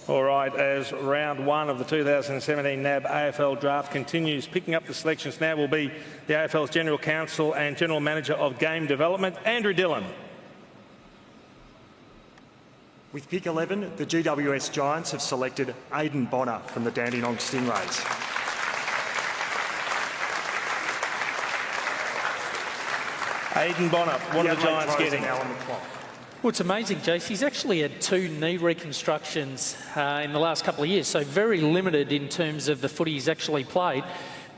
All right, as round one of the 2017 NAB AFL Draft continues, picking up the selections now will be the AFL's General Counsel and General Manager of Game Development, Andrew Dillon. With pick 11, the GWS Giants have selected Aidan Bonner from the Dandenong Stingrays. Aidan Bonner, what are the Giants getting? Well, it's amazing, Jace. He's actually had 2 knee reconstructions in the last couple of years, so very limited in terms of the footy he's actually played.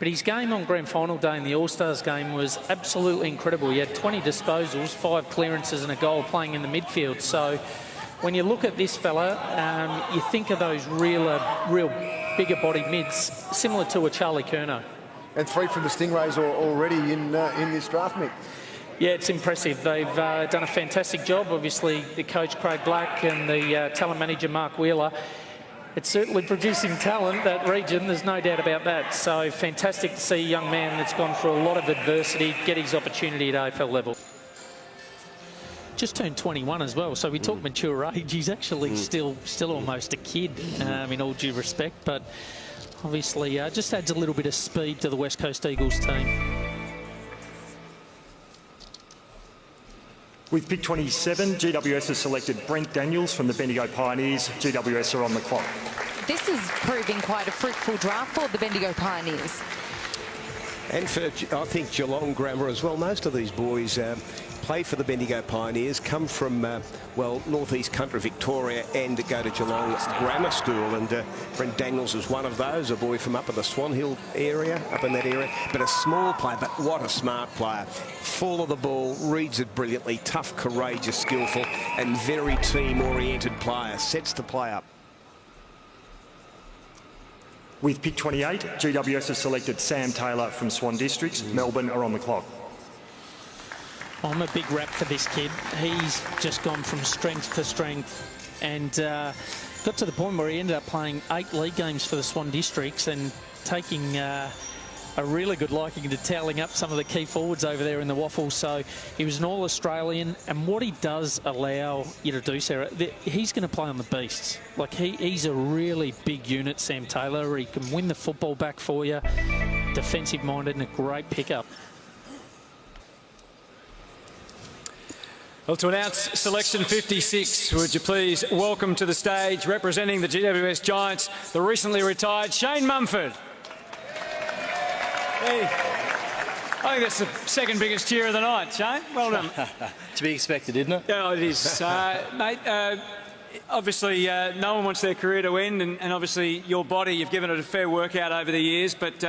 But his game on grand final day in the All-Stars game was absolutely incredible. He had 20 disposals, 5 clearances and a goal playing in the midfield. So when you look at this fella, you think of those real bigger-bodied mids, similar to a Charlie Curnow. And 3 from the Stingrays already in this draft mix. Yeah, it's impressive. They've done a fantastic job. Obviously, the coach, Craig Black, and the talent manager, Mark Wheeler. It's certainly producing talent, that region, there's no doubt about that. So fantastic to see a young man that's gone through a lot of adversity get his opportunity at AFL level. Just turned 21 as well, so we talk mature age. He's actually still almost a kid, in all due respect, but obviously just adds a little bit of speed to the West Coast Eagles team. With pick 27, GWS has selected Brent Daniels from the Bendigo Pioneers. GWS are on the clock. This is proving quite a fruitful draft for the Bendigo Pioneers. And for, I think, Geelong Grammar as well. Most of these boys play for the Bendigo Pioneers, come from, well, northeast country Victoria and go to Geelong Grammar School. And Brent Daniels is one of those, a boy from up in the Swan Hill area, up in that area. But a small player, but what a smart player. Full of the ball, reads it brilliantly, tough, courageous, skillful, and very team-oriented player. Sets the play up. With pick 28, GWS has selected Sam Taylor from Swan Districts. Melbourne are on the clock. I'm a big rap for this kid. He's just gone from strength to strength and got to the point where he ended up playing 8 league games for the Swan Districts and taking a really good liking to toweling up some of the key forwards over there in the waffle. So he was an All-Australian, and what he does allow you to do, Sarah, he's going to play on the beasts. Like he's a really big unit, Sam Taylor. He can win the football back for you, defensive-minded and a great pickup. Well, to announce selection 56, would you please welcome to the stage, representing the GWS Giants, the recently retired Shane Mumford. Hey, I think that's the second biggest cheer of the night, Shane. Well done. To be expected, isn't it? Yeah, it is. Mate, obviously no one wants their career to end, and obviously your body, you've given it a fair workout over the years, but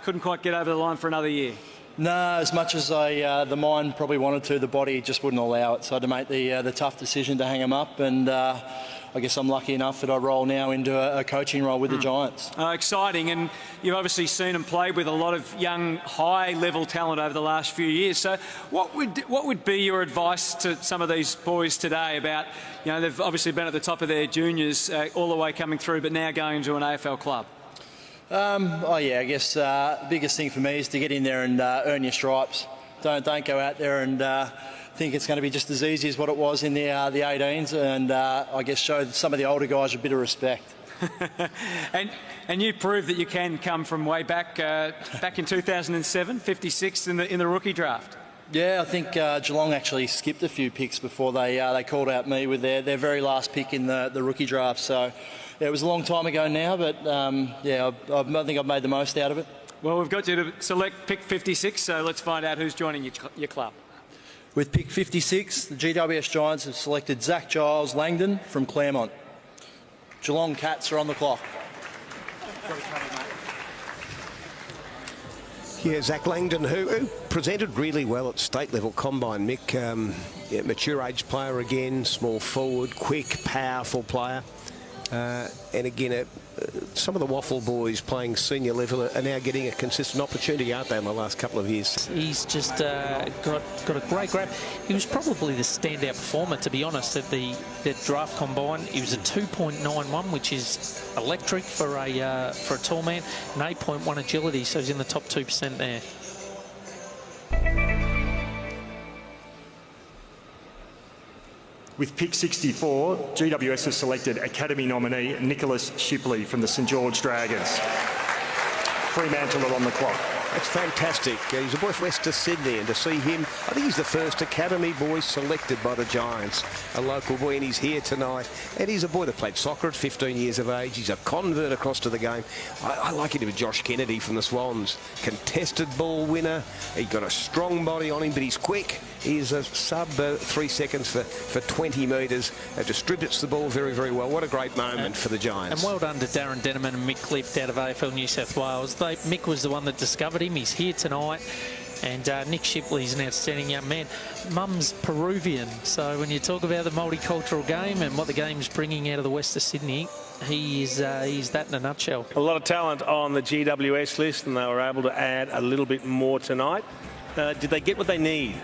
couldn't quite get over the line for another year. No, as much as the mind probably wanted to, the body just wouldn't allow it. So I had to make the tough decision to hang him up, and I guess I'm lucky enough that I roll now into a coaching role with the Giants. Exciting, and you've obviously seen and played with a lot of young, high-level talent over the last few years. So what would be your advice to some of these boys today about, you know, they've obviously been at the top of their juniors all the way coming through, but now going to an AFL club? Oh yeah, I guess the biggest thing for me is to get in there and earn your stripes. Don't go out there and think it's going to be just as easy as what it was in the 18s, and I guess show some of the older guys a bit of respect. and you proved that you can come from way back in 2007, 56th in the rookie draft. Yeah, I think Geelong actually skipped a few picks before they called out me with their very last pick in the rookie draft. So yeah, it was a long time ago now, but yeah, I think I've made the most out of it. Well, we've got you to select pick 56, so let's find out who's joining your club. With pick 56, the GWS Giants have selected Zach Giles Langdon from Claremont. Geelong Cats are on the clock. Yeah, Zach Langdon, who presented really well at state level combine, Mick. Yeah, mature age player again, small forward, quick, powerful player. And again, some of the Waffle boys playing senior level are now getting a consistent opportunity, aren't they, in the last couple of years? He's just got a great grab. He was probably the standout performer, to be honest, at the draft combine. He was a 2.91, which is electric for a tall man, and 8.1 agility, so he's in the top 2% there. With pick 64, GWS has selected Academy nominee Nicholas Shipley from the St George Dragons. Fremantle are on the clock. That's fantastic. He's a boy from West of Sydney, and to see him, I think he's the first Academy boy selected by the Giants. A local boy, and he's here tonight. And he's a boy that played soccer at 15 years of age. He's a convert across to the game. I like him with Josh Kennedy from the Swans. Contested ball winner. He's got a strong body on him, but he's quick. He's a sub 3 seconds for 20 metres. Distributes the ball very, very well. What a great moment for the Giants. And well done to Darren Denneman and Mick Clift out of AFL New South Wales. Mick was the one that discovered him. He's here tonight. And Nick Shipley's an outstanding young man. Mum's Peruvian, so when you talk about the multicultural game and what the game's bringing out of the west of Sydney, he's that in a nutshell. A lot of talent on the GWS list, and they were able to add a little bit more tonight. Did they get what they need?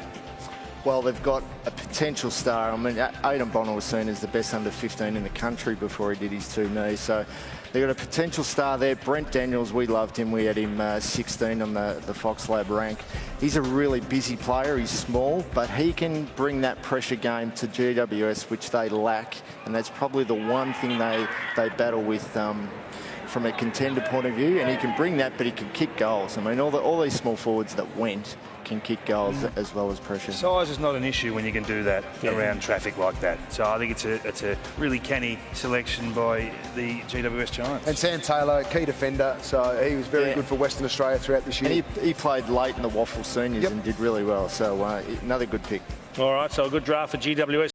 Well, they've got a potential star. I mean, Aidan Bonner was seen as the best under 15 in the country before he did his 2 knees. So they've got a potential star there. Brent Daniels, we loved him. We had him 16 on the Fox Lab rank. He's a really busy player. He's small, but he can bring that pressure game to GWS, which they lack. And that's probably the one thing they battle with from a contender point of view. And he can bring that, but he can kick goals. I mean, all these small forwards that went can kick goals as well as pressure. Size is not an issue when you can do that around traffic like that. So I think it's a really canny selection by the GWS Giants. And Sam Taylor, key defender, so he was very good for Western Australia throughout this year. And he played late in the Waffle Seniors and did really well. So another good pick. All right, so a good draft for GWS.